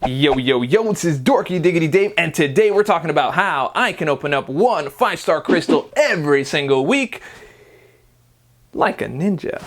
Yo, yo, yo, this is Dorky Diggity Dave, and today we're talking about how I can open up one 5-star crystal every single week, like a ninja.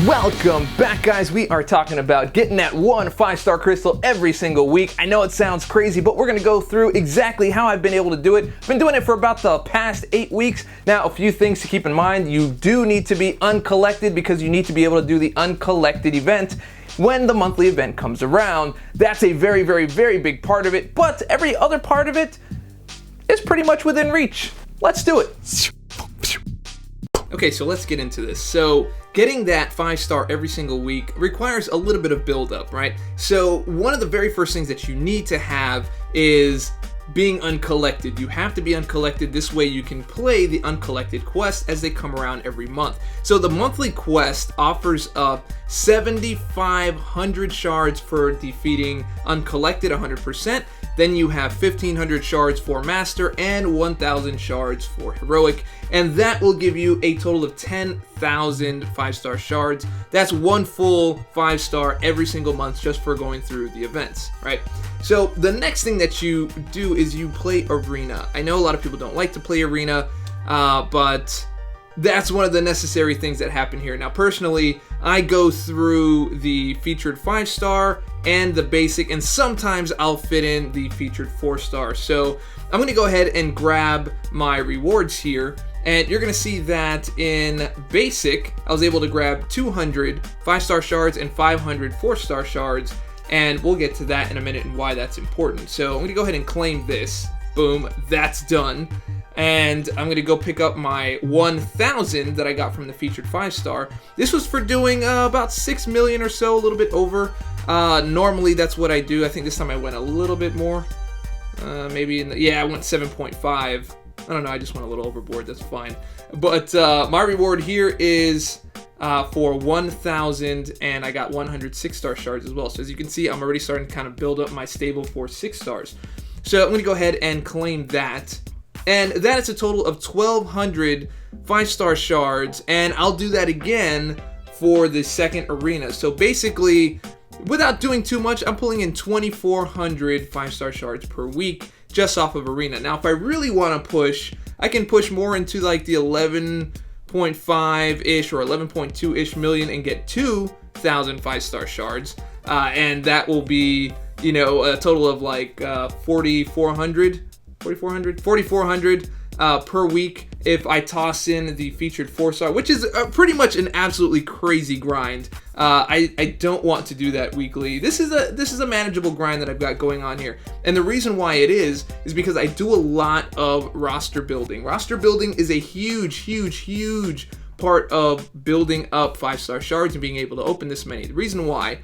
Welcome back, guys. We are talking about getting that one 5-star crystal every single week. I know it sounds crazy, but we're going to go through exactly how I've been able to do it. I've been doing it for about the past 8 weeks. Now, a few things to keep in mind. You do need to be uncollected because you need to be able to do the uncollected event when the monthly event comes around. That's a very, very, very big part of it, but every other part of it is pretty much within reach. Let's do it. Okay, so let's get into this. So getting that 5-star every single week requires a little bit of build-up, right? So one of the very first things that you need to have is being uncollected. You have to be uncollected. This way you can play the uncollected quests as they come around every month. So the monthly quest offers up 7,500 shards for defeating uncollected 100%. Then you have 1,500 shards for Master and 1,000 shards for Heroic. And that will give you a total of 10,000 5-star shards. That's one full 5-star every single month just for going through the events, right? So the next thing that you do is you play Arena. I know a lot of people don't like to play Arena, but that's one of the necessary things that happen here. Now, personally, I go through the featured 5-star and the basic, and sometimes I'll fit in the featured 4-star. So I'm going to go ahead and grab my rewards here, and you're going to see that in basic, I was able to grab 200 5-star shards and 500 4-star shards, and we'll get to that in a minute and why that's important. So I'm going to go ahead and claim this. Boom, that's done. And I'm going to go pick up my 1,000 that I got from the featured 5-star. This was for doing about 6 million or so, a little bit over. Normally that's what I do. I think this time I went a little bit more. Maybe I went 7.5. I don't know, I just went a little overboard, that's fine. But my reward here is for 1,000, and I got 100 6-star shards as well. So as you can see, I'm already starting to kind of build up my stable for 6 stars. So I'm going to go ahead and claim that. And that is a total of 1,200 5-star shards, and I'll do that again for the second arena. So basically, without doing too much, I'm pulling in 2,400 5-star shards per week just off of arena. Now, if I really want to push, I can push more into like the 11.5-ish or 11.2-ish million and get 2,000 5-star shards. And that will be, a total of like 4,400 per week if I toss in the featured 4-star, which is pretty much an absolutely crazy grind. I don't want to do that weekly. This is a manageable grind that I've got going on here, and the reason why it is because I do a lot of roster building. Roster building is a huge part of building up 5-star shards and being able to open this many. The reason why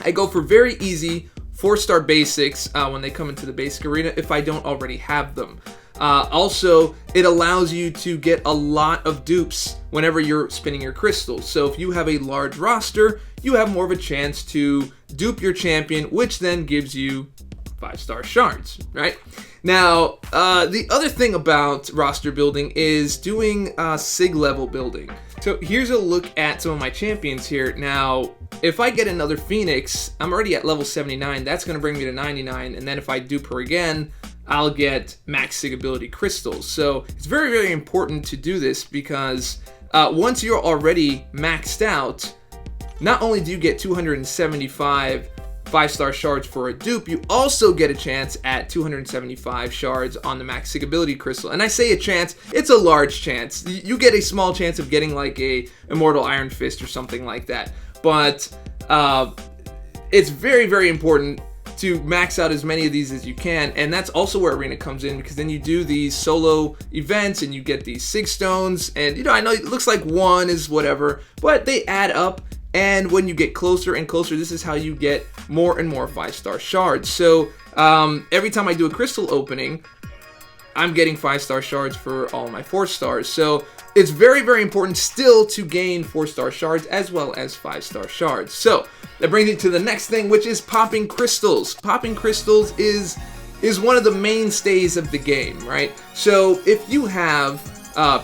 I go for very easy 4-star basics when they come into the basic arena if I don't already have them. Also, it allows you to get a lot of dupes whenever you're spinning your crystals. So if you have a large roster, you have more of a chance to dupe your champion, which then gives you 5-star shards, right? Now, the other thing about roster building is doing sig level building. So here's a look at some of my champions here. Now, if I get another Phoenix, I'm already at level 79. That's going to bring me to 99. And then if I dupe her again, I'll get max sig ability crystals. So it's very, very important to do this because once you're already maxed out, not only do you get 275 5-star shards for a dupe, you also get a chance at 275 shards on the max sig ability crystal. And I say a chance, it's a large chance. You get a small chance of getting like a Immortal Iron Fist or something like that. But it's very, very important to max out as many of these as you can, and that's also where Arena comes in, because then you do these solo events and you get these sig stones, and I know it looks like one is whatever, but they add up, and when you get closer and closer, this is how you get more and more 5-star shards. So every time I do a crystal opening, I'm getting 5-star shards for all my 4-stars. So it's very, very important still to gain 4-star shards as well as 5-star shards. So that brings me to the next thing, which is popping crystals. Popping crystals is one of the mainstays of the game, right? So if you have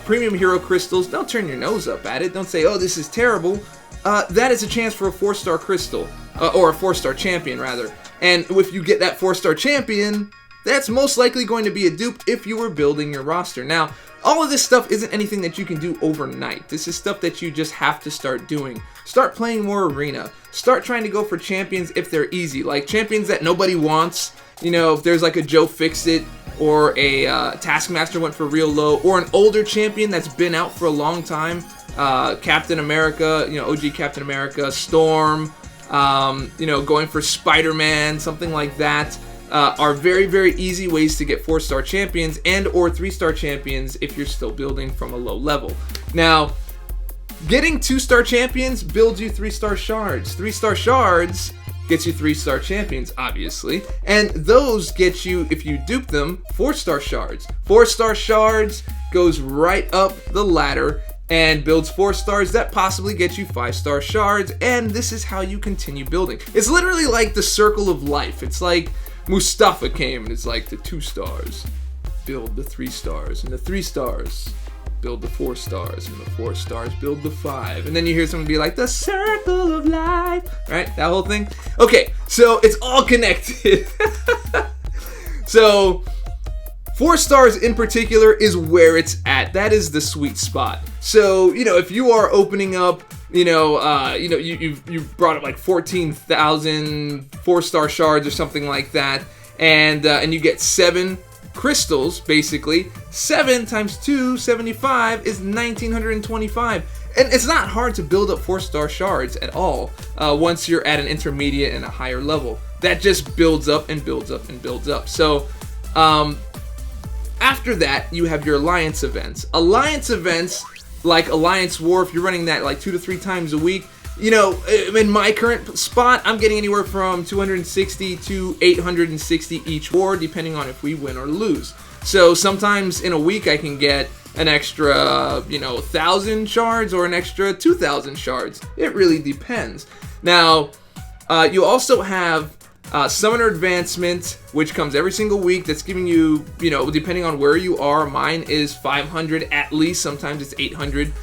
premium hero crystals, don't turn your nose up at it. Don't say, oh, this is terrible. That is a chance for a 4-star crystal, or a 4-star champion rather. And if you get that 4-star champion, that's most likely going to be a dupe if you were building your roster. Now, all of this stuff isn't anything that you can do overnight. This is stuff that you just have to start doing. Start playing more arena. Start trying to go for champions if they're easy, like champions that nobody wants. You know, if there's like a Joe Fixit, or a Taskmaster went for real low, or an older champion that's been out for a long time, Captain America, you know, OG Captain America, Storm, you know, going for Spider-Man, something like that, are very, very easy ways to get 4-star champions and or 3-star champions if you're still building from a low level. Now, getting 2-star champions builds you 3-star shards. 3-star shards gets you 3-star champions, obviously, and those get you, if you dupe them, 4-star shards. 4-star shards goes right up the ladder and builds 4 stars that possibly get you 5-star shards, and this is how you continue building. It's literally like the circle of life. It's like Mustafa came and it's like the 2 stars build the 3 stars, and the 3 stars build the 4 stars, and the 4 stars build the 5. And then you hear someone be like, the circle of life, right? That whole thing. Okay, so it's all connected. So 4 stars in particular is where it's at. That is the sweet spot. So, you know, if you are opening up, you've brought up like 14,000 4-star shards or something like that, and you get 7 crystals, basically. 7 times 2, 75, is 1,925. And it's not hard to build up 4-star shards at all once you're at an intermediate and a higher level. That just builds up and builds up and builds up. So, after that, you have your alliance events. Alliance events, like Alliance War, if you're running that like 2 to 3 times a week, you know, in my current spot, I'm getting anywhere from 260 to 860 each war, depending on if we win or lose. So sometimes in a week I can get an extra, 1,000 shards or an extra 2,000 shards. It really depends. Now, you also have Summoner Advancement, which comes every single week. That's giving you, depending on where you are, mine is 500 at least. Sometimes it's 800.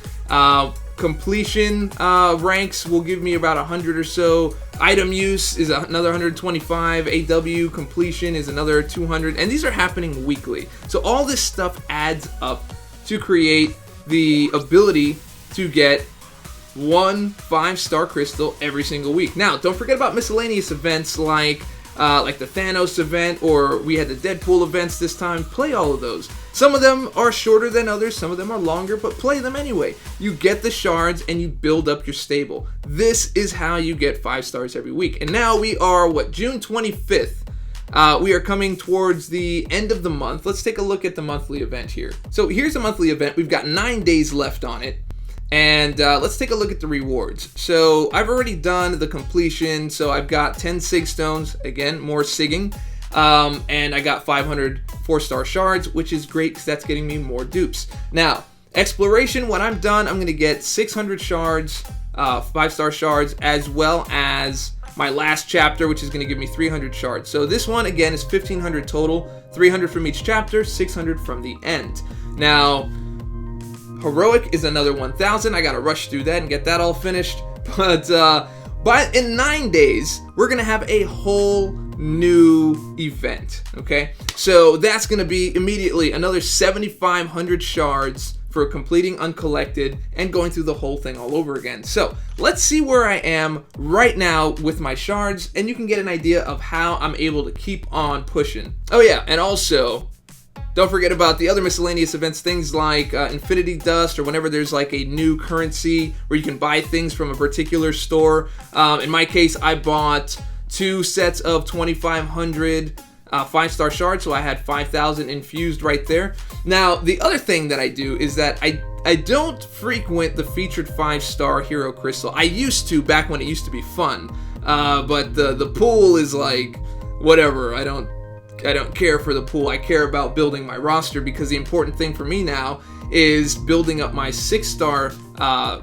Completion ranks will give me about 100 or so. Item use is another 125. AW completion is another 200. And these are happening weekly. So all this stuff adds up to create the ability to get 1 5-star crystal every single week. Now, don't forget about miscellaneous events like the Thanos event, or we had the Deadpool events this time. Play all of those. Some of them are shorter than others, some of them are longer, but play them anyway. You get the shards and you build up your stable. This is how you get 5 stars every week. And now we are, June 25th. We are coming towards the end of the month. Let's take a look at the monthly event here. So here's a monthly event. We've got 9 days left on it. And let's take a look at the rewards. So I've already done the completion. So I've got 10 Sig Stones, again, more Sigging. And I got 500 4-star shards, which is great because that's getting me more dupes. Now, exploration, when I'm done, I'm going to get 600 shards, 5-star shards, as well as my last chapter, which is going to give me 300 shards. So this one, again, is 1,500 total, 300 from each chapter, 600 from the end. Now, Heroic is another 1,000. I gotta rush through that and get that all finished. But in 9 days, we're gonna have a whole new event, okay? So that's gonna be immediately another 7,500 shards for completing Uncollected and going through the whole thing all over again. So let's see where I am right now with my shards, and you can get an idea of how I'm able to keep on pushing. Oh yeah, and also, don't forget about the other miscellaneous events, things like Infinity Dust, or whenever there's like a new currency where you can buy things from a particular store. In my case, I bought 2 sets of 2,500 5-star shards, so I had 5,000 infused right there. Now, the other thing that I do is that I don't frequent the featured 5-star hero crystal. I used to, back when it used to be fun, but the pool is like, whatever, I don't care for the pool. I care about building my roster, because the important thing for me now is building up my 6-star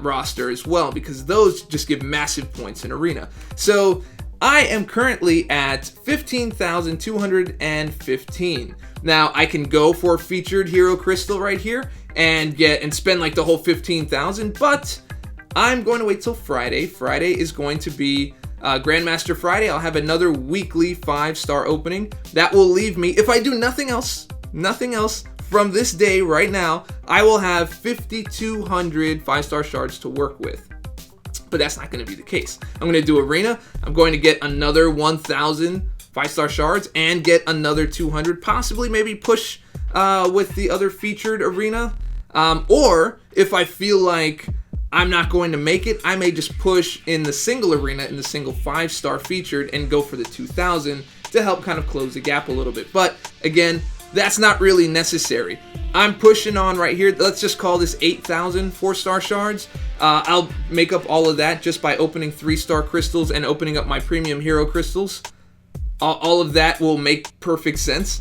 roster as well, because those just give massive points in arena. So I am currently at 15,215. Now I can go for featured hero crystal right here, and spend like the whole 15,000, but I'm going to wait till Friday. Friday is going to be Grandmaster Friday. I'll have another weekly 5-star opening. That will leave me, if I do nothing else from this day right now, I will have 5,200 5-star shards to work with. But that's not going to be the case. I'm going to do Arena. I'm going to get another 1,000 5-star shards and get another 200, possibly maybe push with the other featured Arena. Or if I feel like I'm not going to make it, I may just push in the single Arena, in the single 5-star featured, and go for the 2,000 to help kind of close the gap a little bit. But again, that's not really necessary. I'm pushing on right here. Let's just call this 8,000 4-star shards. I'll make up all of that just by opening 3-star crystals and opening up my premium hero crystals. All of that will make perfect sense.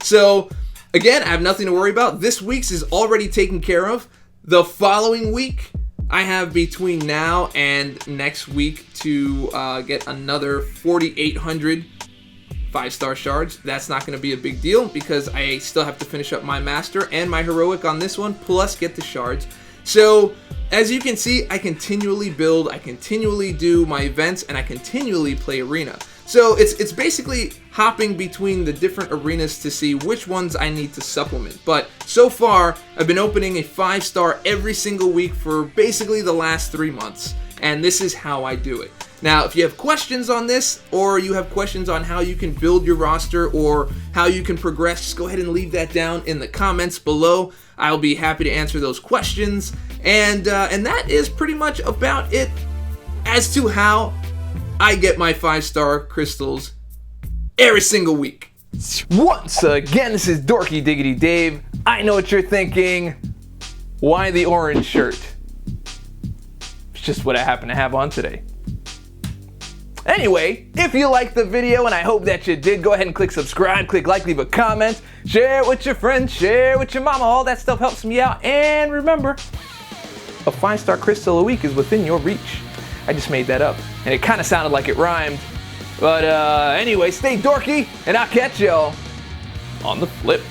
So again, I have nothing to worry about. This week's is already taken care of. The following week, I have between now and next week to get another 4,800 5-star shards. That's not going to be a big deal because I still have to finish up my master and my heroic on this one, plus get the shards. So as you can see, I continually build, I continually do my events, and I continually play Arena. So it's basically hopping between the different arenas to see which ones I need to supplement. But so far, I've been opening a 5-star every single week for basically the last 3 months. And this is how I do it. Now, if you have questions on this, or you have questions on how you can build your roster, or how you can progress, just go ahead and leave that down in the comments below. I'll be happy to answer those questions. And that is pretty much about it as to how I get my 5-star crystals every single week. Once again, this is Dorky Diggity Dave. I know what you're thinking. Why the orange shirt? It's just what I happen to have on today. Anyway, if you liked the video, and I hope that you did, go ahead and click subscribe, click like, leave a comment, share it with your friends, share it with your mama. All that stuff helps me out. And remember, a 5-star crystal a week is within your reach. I just made that up, and it kind of sounded like it rhymed. But anyway, stay dorky, and I'll catch y'all on the flip.